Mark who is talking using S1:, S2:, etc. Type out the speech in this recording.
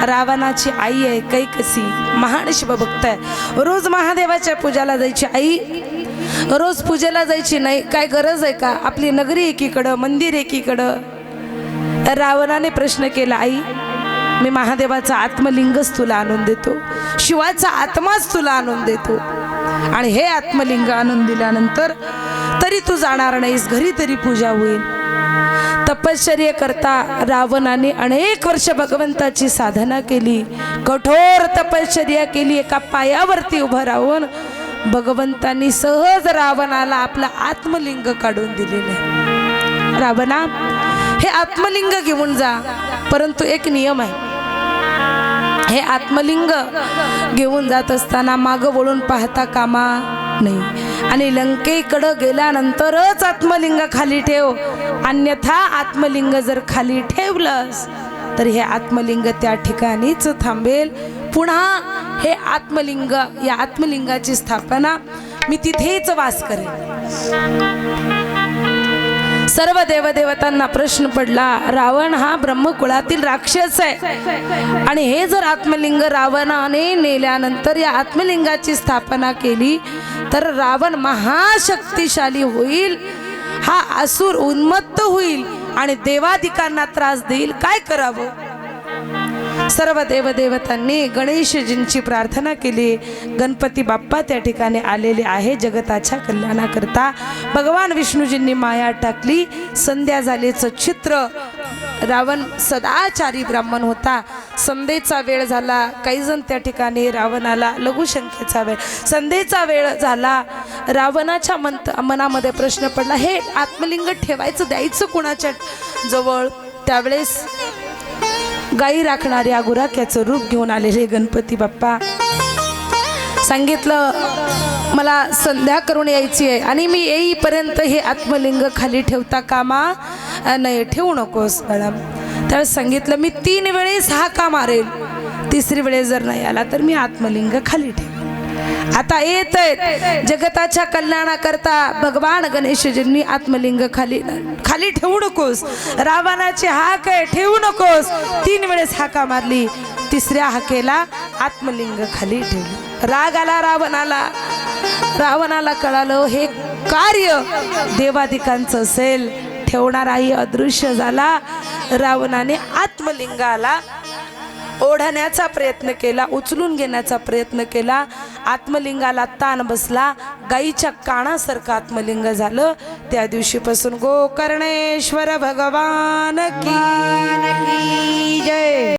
S1: रावणाची आई आहे कैकसी, महान शिवभक्त आहे। रोज महादेवाच्या पूजाला जायची आई, रोज पूजेला जायची नाही, काय गरज आहे का? आपली नगरी एकीकडं, मंदिर एकीकडं। रावणाने प्रश्न केला, आई मी महादेवाचा आत्मलिंगच तुला आणून देतो, शिवाचा आत्माच तुला आणून देतो, आणि हे आत्मलिंग आणून दिल्यानंतर तरी तू जाणार नाहीस, घरी तरी पूजा होईल। तपश्चर्या करता रावणाने अनेक वर्ष भगवंताची साधना केली, कठोर तपश्चर्या केली। एका पायावरती उभं राहून भगवंतांनी सहज रावणाला आपला आत्मलिंग काढून दिलेले। रावणा हे आत्मलिंग घेऊन जा, परंतु एक नियम आहे, हे आत्मलिंग घेऊन जात असताना मागं वळून पाहता कामा नाही, आणि लंकेकडं गेल्यानंतरच आत्मलिंग खाली ठेव, अन्यथा आत्मलिंग जर खाली ठेवलंस तर हे आत्मलिंग त्या ठिकाणीच थांबेल। पुन्हा हे आत्मलिंग, या आत्मलिंगाची स्थापना मी तिथेच वास करेन। सर्व देवदेवतांना प्रश्न पडला, रावण हा ब्रह्मकुळातील राक्षस आहे, आणि हे जर आत्मलिंग रावणाने नेल्यानंतर या आत्मलिंगाची स्थापना केली तर रावण महाशक्तिशाली होईल, हा असुर उन्मत्त होईल आणि देवादिकांना त्रास देईल, काय करावं? सर्व देवदेवतांनी गणेशजींची प्रार्थना केली। गणपती बाप्पा त्या ठिकाणी आलेले आहे जगताच्या कल्याणाकरता। भगवान विष्णूजींनी माया टाकली, संध्या झालेचं चित्र। रावण सदाचारी ब्राह्मण होता, संध्येचा वेळ झाला, काही जण त्या ठिकाणी रावणाला लघुशंकेचा वेळ, संध्येचा वेळ झाला। रावणाच्या मनामध्ये प्रश्न पडला, हे आत्मलिंग ठेवायचं द्यायचं कुणाच्या जवळ? त्यावेळेस गाई राखणाऱ्या गुराख्याचं रूप घेऊन आलेले गणपती बाप्पा सांगितलं, मला संध्या करून यायची आहे आणि मी येईपर्यंत हे आत्मलिंग खाली ठेवता कामा नाही, ठेवू नकोस मॅडम। त्यावेळेस सांगितलं, मी 3 वेळेस हाका मारेल, तिसरी वेळेस जर नाही आला तर मी आत्मलिंग खाली ठेव। आता येत आहेत जगताच्या कल्याणाकरता भगवान गणेशजींनी आत्मलिंग खाली ठेवू नकोस, रावणाची हाक आहे ठेवू नकोस। 3 वेळेस हाका मारली, तिसऱ्या हाकेला आत्मलिंग खाली ठेवलं। राग आला रावणाला कळालं हे कार्य देवादिकांचं असेल, ठेवणाराही अदृश्य झाला। रावणाने आत्मलिंगाला ओढण्याचा प्रयत्न केला, उचलून घेण्याचा प्रयत्न केला, आत्मलिंगाला ताण बसला, गाईच्या कानासारखं आत्मलिंग झालं। त्या दिवशीपासून गोकर्णेश्वर भगवान की जय।